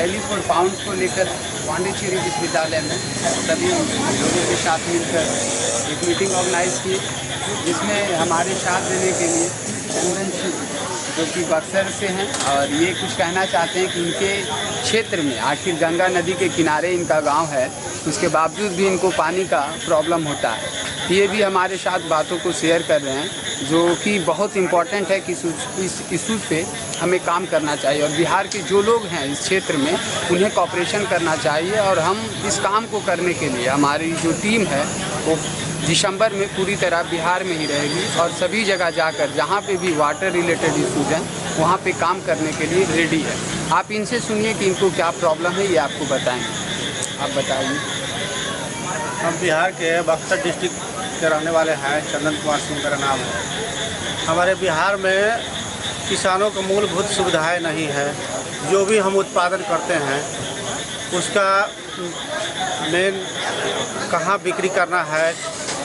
Rally for pound को लेकर पांडिचेरी विश्वविद्यालय में सभी लोगों के साथ मिलकर एक मीटिंग ऑर्गेनाइज की, जिसमें हमारे साथ देने के लिए चंदन सिंह जो कि बक्सर से हैं और ये कुछ कहना चाहते हैं कि इनके क्षेत्र में आखिर गंगा नदी के किनारे इनका गांव है, उसके बावजूद भी इनको पानी का प्रॉब्लम होता है। ये भी हमारे साथ बातों को शेयर कर रहे हैं, जो कि बहुत इम्पॉर्टेंट है कि इस इशू पे हमें काम करना चाहिए और बिहार के जो लोग हैं इस क्षेत्र में उन्हें कॉपरेशन करना चाहिए। और हम इस काम को करने के लिए हमारी जो टीम है वो दिसंबर में पूरी तरह बिहार में ही रहेगी और सभी जगह जाकर जहाँ पे भी वाटर रिलेटेड इशूज़ हैं वहाँ पे काम करने के लिए रेडी है। आप इनसे सुनिए कि इनको क्या प्रॉब्लम है, ये आपको बताएंगे। आप बताइए। हम बिहार के बक्सर डिस्ट्रिक्ट के रहने वाले हैं। चंदन कुमार सिंह मेरा नाम है। हमारे बिहार में किसानों को मूलभूत सुविधाएं नहीं है। जो भी हम उत्पादन करते हैं उसका मेन कहाँ बिक्री करना है,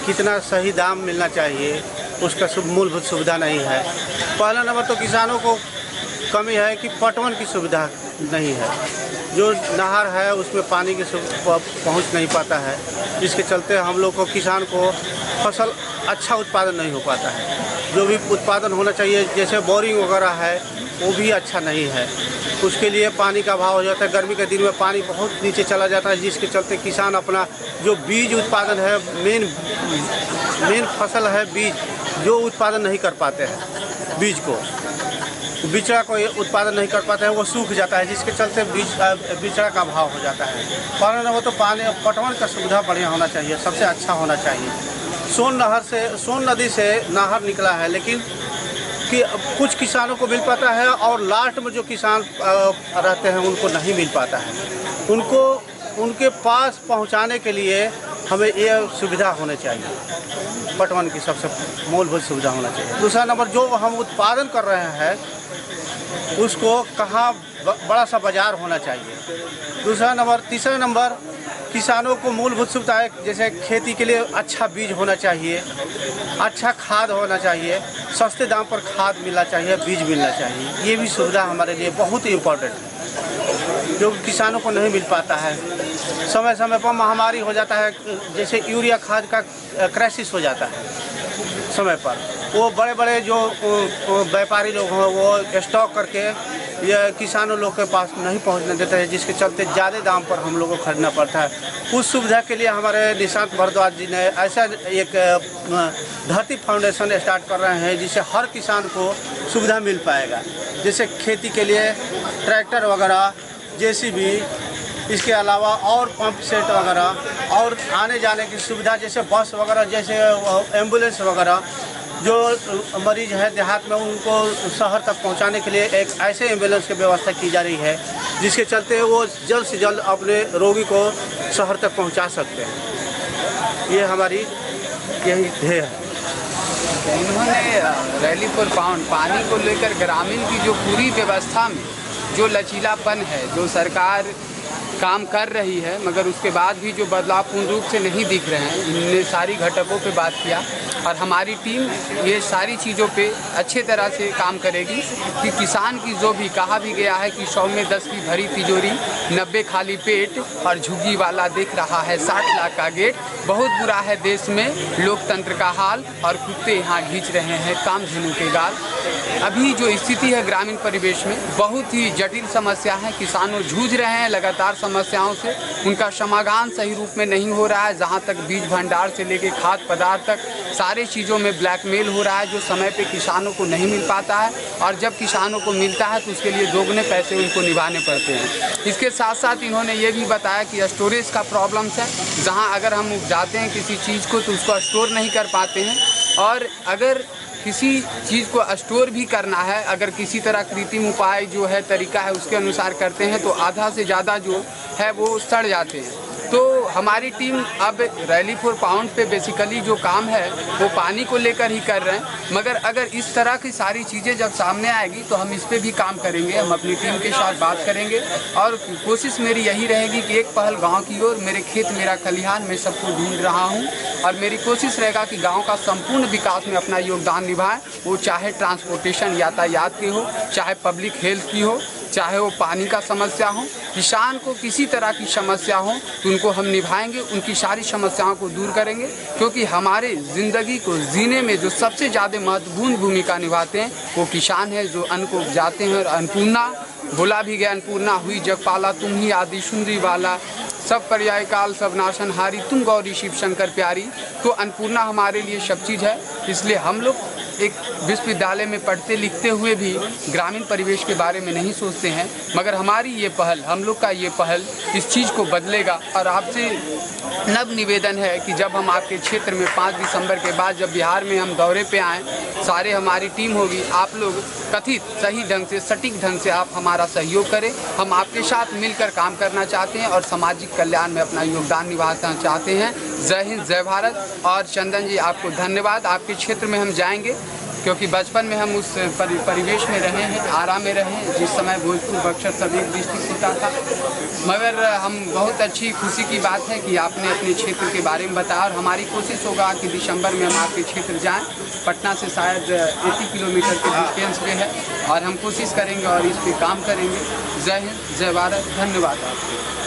कितना सही दाम मिलना चाहिए, उसका मूलभूत सुविधा नहीं है। पहला नंबर तो किसानों को कमी है कि पटवन की सुविधा नहीं है। जो नहर है उसमें पानी की पहुंच नहीं पाता है, जिसके चलते हम लोग को किसान को फसल अच्छा उत्पादन नहीं हो पाता है। जो भी उत्पादन होना चाहिए जैसे बोरिंग वगैरह है वो भी अच्छा नहीं है। उसके लिए पानी का अभाव हो जाता है। गर्मी के दिन में पानी बहुत नीचे चला जाता है, जिसके चलते किसान अपना जो बीज उत्पादन है, मेन फसल है बीज, जो उत्पादन नहीं कर पाते हैं। बीज को बिचड़ा को उत्पादन नहीं कर पाते हैं, वो सूख जाता है, जिसके चलते बिचड़ा का अभाव हो जाता है। पानी वो तो पानी पटवन का सुविधा बढ़िया होना चाहिए, सबसे अच्छा होना चाहिए। सोन नदी से नहर निकला है, लेकिन कि कुछ किसानों को मिल पाता है और लास्ट में जो किसान रहते हैं उनको नहीं मिल पाता है। उनको उनके पास पहुंचाने के लिए हमें ये सुविधा होनी चाहिए। पटवन की सबसे मूलभूत सुविधा होना चाहिए। दूसरा नंबर, जो हम उत्पादन कर रहे हैं उसको कहाँ बड़ा सा बाजार होना चाहिए। दूसरा नंबर, तीसरा नंबर, किसानों को मूलभूत सुविधाएं जैसे खेती के लिए अच्छा बीज होना चाहिए, अच्छा खाद होना चाहिए, सस्ते दाम पर खाद मिलना चाहिए, बीज मिलना चाहिए। ये भी सुविधा हमारे लिए बहुत ही इम्पोर्टेंट है, जो किसानों को नहीं मिल पाता है। समय समय पर महामारी हो जाता है, जैसे यूरिया खाद का क्राइसिस हो जाता है समय पर। वो बड़े बड़े जो व्यापारी लोग हैं वो स्टॉक करके ये किसानों लोग के पास नहीं पहुंचने देते हैं, जिसके चलते ज़्यादा दाम पर हम लोगों को खरीदना पड़ता है। उस सुविधा के लिए हमारे निशांत भारद्वाज जी ने ऐसा एक धरती फाउंडेशन स्टार्ट कर रहे हैं, जिससे हर किसान को सुविधा मिल पाएगा। जैसे खेती के लिए ट्रैक्टर वगैरह, जेसीबी, इसके अलावा और पंप सेट वगैरह और आने जाने की सुविधा जैसे बस वगैरह, जैसे एम्बुलेंस वगैरह। जो मरीज है देहात में उनको शहर तक पहुंचाने के लिए एक ऐसे एम्बुलेंस की व्यवस्था की जा रही है, जिसके चलते वो जल्द से जल्द अपने रोगी को शहर तक पहुंचा सकते हैं। ये हमारी यही ध्येय है। उन्होंने रैली फॉर पाउंड पानी को लेकर ग्रामीण की जो पूरी व्यवस्था में जो लचीलापन है, जो सरकार काम कर रही है मगर उसके बाद भी जो बदलाव पूर्ण रूप से नहीं दिख रहे हैं, इनने सारी घटकों पे बात किया और हमारी टीम ये सारी चीज़ों पे अच्छे तरह से काम करेगी कि किसान की जो भी कहा भी गया है कि 100 में 10 की भरी तिजोरी, 90 खाली पेट और झुग्गी वाला दिख रहा है 60 लाख का गेट। बहुत बुरा है देश में लोकतंत्र का हाल और कुत्ते यहाँ खींच रहे हैं कामधेनु के गाल। अभी जो स्थिति है ग्रामीण परिवेश में बहुत ही जटिल समस्या है। किसानों जूझ रहे हैं लगातार समस्याओं से, उनका समाधान सही रूप में नहीं हो रहा है। जहाँ तक बीज भंडार से लेके खाद्य पदार्थ तक सारे चीज़ों में ब्लैकमेल हो रहा है, जो समय पे किसानों को नहीं मिल पाता है और जब किसानों को मिलता है तो उसके लिए दोगुने पैसे उनको निभाने पड़ते हैं। इसके साथ साथ इन्होंने ये भी बताया कि स्टोरेज का प्रॉब्लम्स है, जहाँ अगर हम जाते हैं किसी चीज़ को तो उसको स्टोर नहीं कर पाते हैं और अगर किसी चीज़ को स्टोर भी करना है, अगर किसी तरह कृत्रिम उपाय जो है तरीका है उसके अनुसार करते हैं तो आधा से ज़्यादा जो है वो सड़ जाते हैं। तो हमारी टीम अब रैली फॉर पाउंड पे बेसिकली जो काम है वो पानी को लेकर ही कर रहे हैं मगर अगर इस तरह की सारी चीज़ें जब सामने आएगी तो हम इस पे भी काम करेंगे, हम अपनी टीम के साथ बात करेंगे और कोशिश मेरी यही रहेगी कि एक पहल गांव की ओर, मेरे खेत मेरा खलिहान, मैं सबको ढूंढ रहा हूं और मेरी कोशिश रहेगा कि गांव का संपूर्ण विकास में अपना योगदान निभाएं, वो चाहे ट्रांसपोर्टेशन यातायात की हो, चाहे पब्लिक हेल्थ की हो, चाहे वो पानी का समस्या हो, किसान को किसी तरह की समस्या हो तो उनको हम निभाएंगे, उनकी सारी समस्याओं को दूर करेंगे, क्योंकि हमारे ज़िंदगी को जीने में जो सबसे ज़्यादा महत्वपूर्ण भूमिका निभाते हैं वो किसान है, जो अन्न को उपजाते हैं। और अन्नपूर्णा बोला भी गया, अन्नपूर्णा हुई जगपाला, तुम ही आदि सुंदरी वाला, सब पर्याय काल सब नाशनहारी, तुम गौरी शिव शंकर प्यारी। तो अन्नपूर्णा हमारे लिए सब चीज़ है, इसलिए हम लोग एक विश्वविद्यालय में पढ़ते लिखते हुए भी ग्रामीण परिवेश के बारे में नहीं सोचते हैं, मगर हमारी ये पहल, हम लोग का ये पहल इस चीज़ को बदलेगा। और आपसे नव निवेदन है कि जब हम आपके क्षेत्र में 5 दिसंबर के बाद जब बिहार में हम दौरे पे आएँ, सारे हमारी टीम होगी, आप लोग कथित सही ढंग से, सटीक ढंग से आप हमारा सहयोग करें। हम आपके साथ मिलकर काम करना चाहते हैं और सामाजिक कल्याण में अपना योगदान निभाना चाहते हैं। जय हिंद, जय भारत। और चंदन जी आपको धन्यवाद। आपके क्षेत्र में हम जाएंगे क्योंकि बचपन में हम उस परिवेश में रहे हैं, आरा में रहे हैं, जिस समय भोजपुर बक्सर सब एक डिस्ट्रिक्ट होता था। मगर हम बहुत अच्छी खुशी की बात है कि आपने अपने क्षेत्र के बारे में बताया और हमारी कोशिश होगा कि दिसंबर में हम आपके क्षेत्र जाएं। पटना से शायद 80 किलोमीटर के डिस्टेंस पे है और हम कोशिश करेंगे और इस पर काम करेंगे। जय हिंद, जय भारत। धन्यवाद आपको।